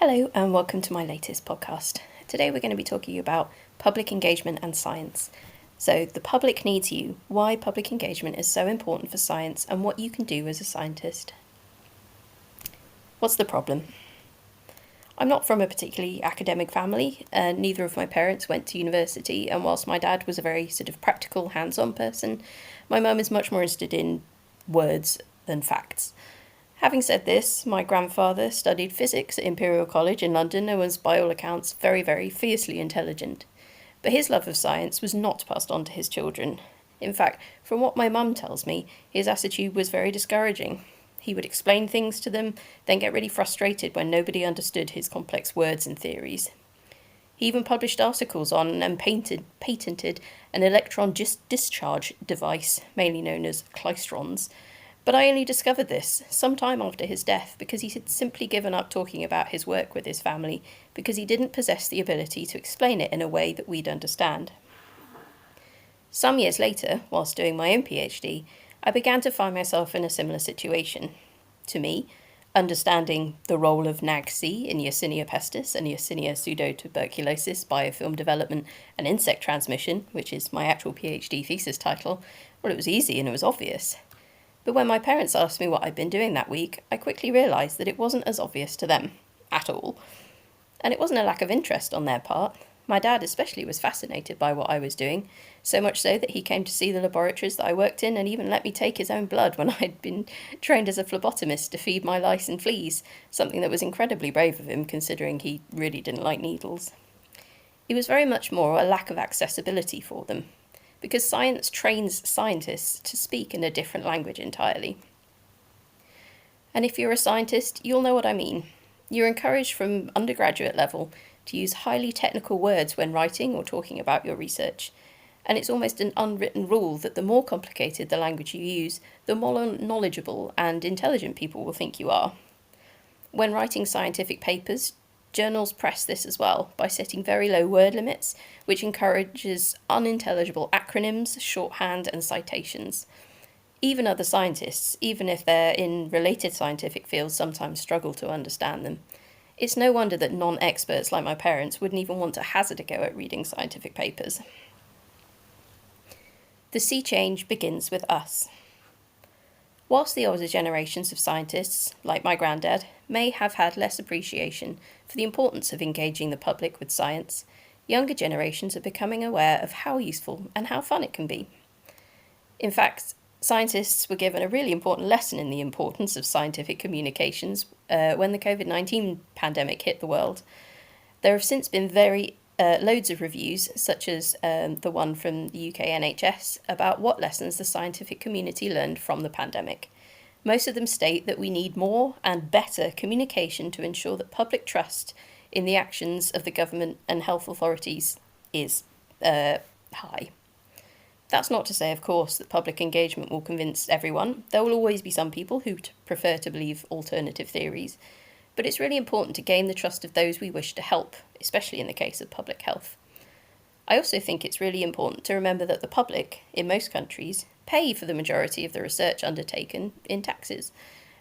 Hello and welcome to my latest podcast. Today we're going to be talking about public engagement and science. So the public needs you, why public engagement is so important for science and what you can do as a scientist. What's the problem? I'm not from a particularly academic family, and neither of my parents went to university, and whilst my dad was a very sort of practical, hands-on person, my mum is much more interested in words than facts. Having said this, my grandfather studied physics at Imperial College in London and was, by all accounts, very, very fiercely intelligent. But his love of science was not passed on to his children. In fact, from what my mum tells me, his attitude was very discouraging. He would explain things to them, then get really frustrated when nobody understood his complex words and theories. He even published articles on and patented an electron discharge device, mainly known as klystrons. But I only discovered this some time after his death because he had simply given up talking about his work with his family because he didn't possess the ability to explain it in a way that we'd understand. Some years later, whilst doing my own PhD, I began to find myself in a similar situation. To me, understanding the role of NAGC in Yersinia pestis and Yersinia pseudotuberculosis biofilm development and insect transmission, which is my actual PhD thesis title, well, it was easy and it was obvious. But when my parents asked me what I'd been doing that week, I quickly realised that it wasn't as obvious to them, at all. And it wasn't a lack of interest on their part. My dad especially was fascinated by what I was doing, so much so that he came to see the laboratories that I worked in and even let me take his own blood when I'd been trained as a phlebotomist to feed my lice and fleas, something that was incredibly brave of him considering he really didn't like needles. It was very much more a lack of accessibility for them, because science trains scientists to speak in a different language entirely. And if you're a scientist, you'll know what I mean. You're encouraged from undergraduate level to use highly technical words when writing or talking about your research. And it's almost an unwritten rule that the more complicated the language you use, the more knowledgeable and intelligent people will think you are. When writing scientific papers, journals press this as well by setting very low word limits, which encourages unintelligible acronyms, shorthand, and citations. Even other scientists, even if they're in related scientific fields, sometimes struggle to understand them. It's no wonder that non-experts like my parents wouldn't even want to hazard a go at reading scientific papers. The sea change begins with us. Whilst the older generations of scientists, like my granddad, may have had less appreciation for the importance of engaging the public with science, younger generations are becoming aware of how useful and how fun it can be. In fact, scientists were given a really important lesson in the importance of scientific communications when the COVID-19 pandemic hit the world. There have since been loads of reviews, such as the one from the UK NHS, about what lessons the scientific community learned from the pandemic. Most of them state that we need more and better communication to ensure that public trust in the actions of the government and health authorities is high. That's not to say, of course, that public engagement will convince everyone. There will always be some people who prefer to believe alternative theories. But it's really important to gain the trust of those we wish to help, especially in the case of public health. I also think it's really important to remember that the public, in most countries, pay for the majority of the research undertaken in taxes.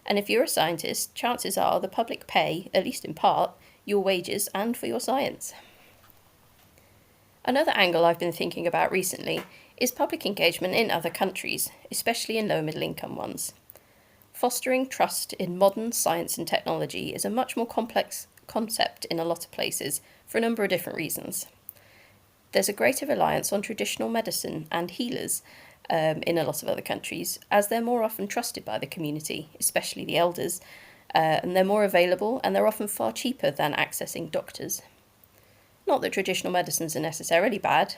And if you're a scientist, chances are the public pay, at least in part, your wages and for your science. Another angle I've been thinking about recently is public engagement in other countries, especially in low middle income ones. Fostering trust in modern science and technology is a much more complex concept in a lot of places for a number of different reasons. There's a greater reliance on traditional medicine and healers in a lot of other countries, as they're more often trusted by the community, especially the elders, and they're more available and they're often far cheaper than accessing doctors. Not that traditional medicines are necessarily bad,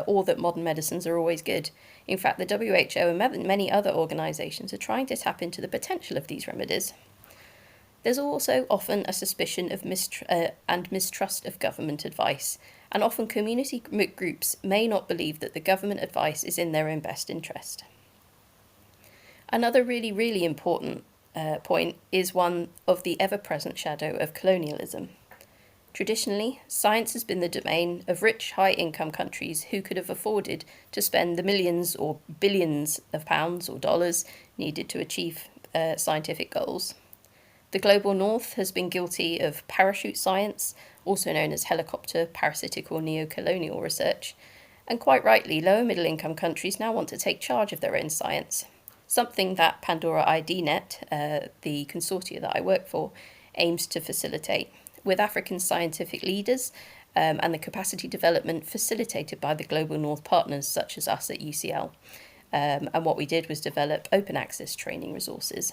or that modern medicines are always good. In fact, the WHO and many other organisations are trying to tap into the potential of these remedies. There's also often a suspicion of mistrust of government advice, and often community groups may not believe that the government advice is in their own best interest. Another really, really important point is one of the ever-present shadow of colonialism. Traditionally, science has been the domain of rich, high-income countries who could have afforded to spend the millions or billions of pounds or dollars needed to achieve scientific goals. The global north has been guilty of parachute science, also known as helicopter, parasitic, or neo-colonial research, and quite rightly, lower middle income countries now want to take charge of their own science, something that Pandora IDNet, the consortia that I work for, aims to facilitate, with African scientific leaders and the capacity development facilitated by the global north partners such as us at UCL. And what we did was develop open access training resources.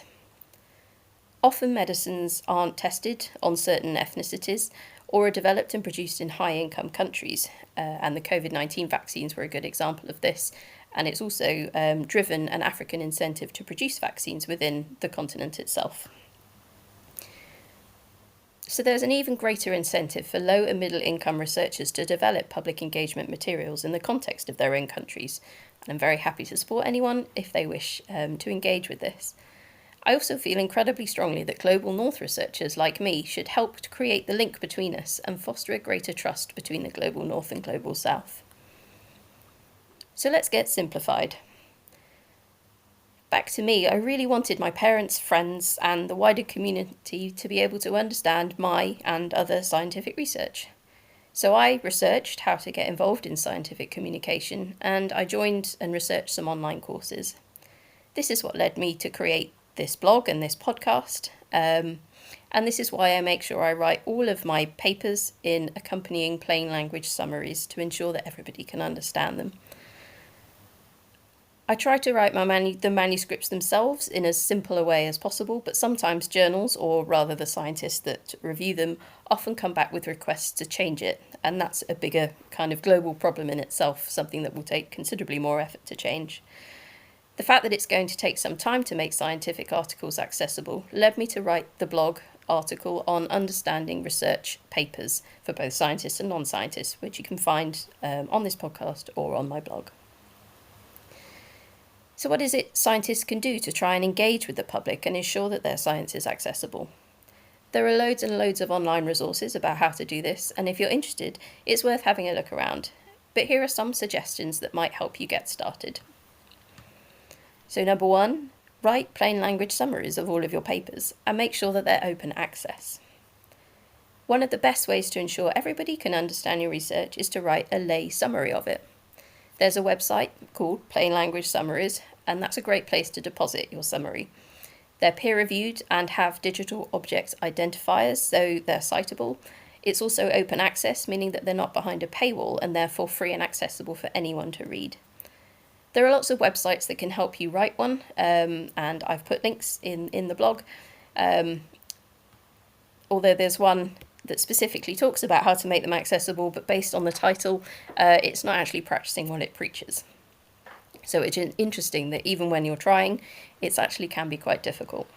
Often medicines aren't tested on certain ethnicities or are developed and produced in high-income countries, and the COVID-19 vaccines were a good example of this, and it's also driven an African incentive to produce vaccines within the continent itself. So there's an even greater incentive for low and middle income researchers to develop public engagement materials in the context of their own countries, and I'm very happy to support anyone if they wish to engage with this. I also feel incredibly strongly that global north researchers like me should help to create the link between us and foster a greater trust between the global north and global south. So let's get simplified. Back to me, I really wanted my parents, friends, and the wider community to be able to understand my and other scientific research. So I researched how to get involved in scientific communication, and I joined and researched some online courses. This is what led me to create this blog and this podcast, and this is why I make sure I write all of my papers in accompanying plain language summaries to ensure that everybody can understand them. I try to write the manuscripts themselves in as simple a way as possible, but sometimes journals, or rather the scientists that review them, often come back with requests to change it, and that's a bigger kind of global problem in itself, something that will take considerably more effort to change. The fact that it's going to take some time to make scientific articles accessible led me to write the blog article on understanding research papers for both scientists and non-scientists, which you can find on this podcast or on my blog. So what is it scientists can do to try and engage with the public and ensure that their science is accessible? There are loads and loads of online resources about how to do this, and if you're interested, it's worth having a look around. But here are some suggestions that might help you get started. So number 1, write plain language summaries of all of your papers and make sure that they're open access. One of the best ways to ensure everybody can understand your research is to write a lay summary of it. There's a website called Plain Language Summaries, and that's a great place to deposit your summary. They're peer-reviewed and have digital object identifiers, so they're citable. It's also open access, meaning that they're not behind a paywall and therefore free and accessible for anyone to read. There are lots of websites that can help you write one, and I've put links in the blog. Although there's one that specifically talks about how to make them accessible, but based on the title, it's not actually practicing what it preaches. So it's interesting that even when you're trying, it actually can be quite difficult.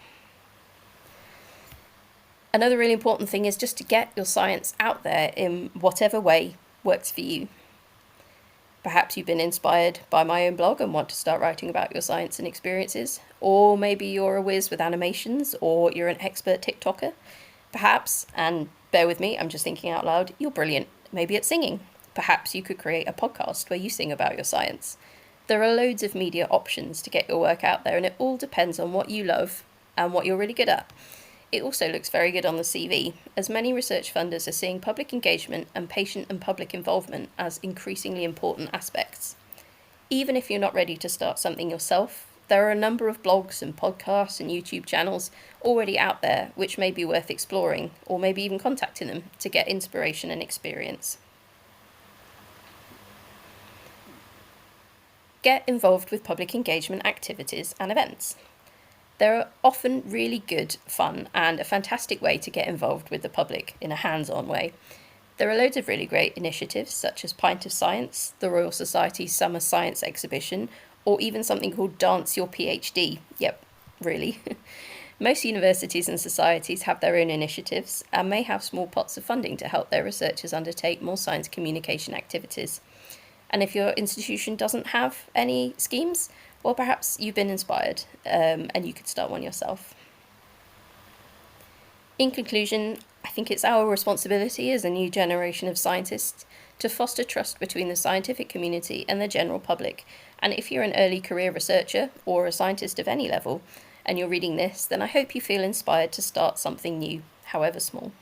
Another really important thing is just to get your science out there in whatever way works for you. Perhaps you've been inspired by my own blog and want to start writing about your science and experiences, or maybe you're a whiz with animations, or you're an expert TikToker. Perhaps, and bear with me, I'm just thinking out loud, you're brilliant, maybe at singing. Perhaps you could create a podcast where you sing about your science. There are loads of media options to get your work out there, and it all depends on what you love and what you're really good at. It also looks very good on the CV, as many research funders are seeing public engagement and patient and public involvement as increasingly important aspects. Even if you're not ready to start something yourself, there are a number of blogs and podcasts and YouTube channels already out there which may be worth exploring, or maybe even contacting them to get inspiration and experience. Get involved with public engagement activities and events. They're often really good fun and a fantastic way to get involved with the public in a hands-on way. There are loads of really great initiatives such as Pint of Science, the Royal Society's Summer Science Exhibition, or even something called Dance Your PhD. Yep, really. Most universities and societies have their own initiatives and may have small pots of funding to help their researchers undertake more science communication activities. And if your institution doesn't have any schemes, well, perhaps you've been inspired and you could start one yourself. In conclusion, I think it's our responsibility as a new generation of scientists to foster trust between the scientific community and the general public. And if you're an early career researcher or a scientist of any level, and you're reading this, then I hope you feel inspired to start something new, however small.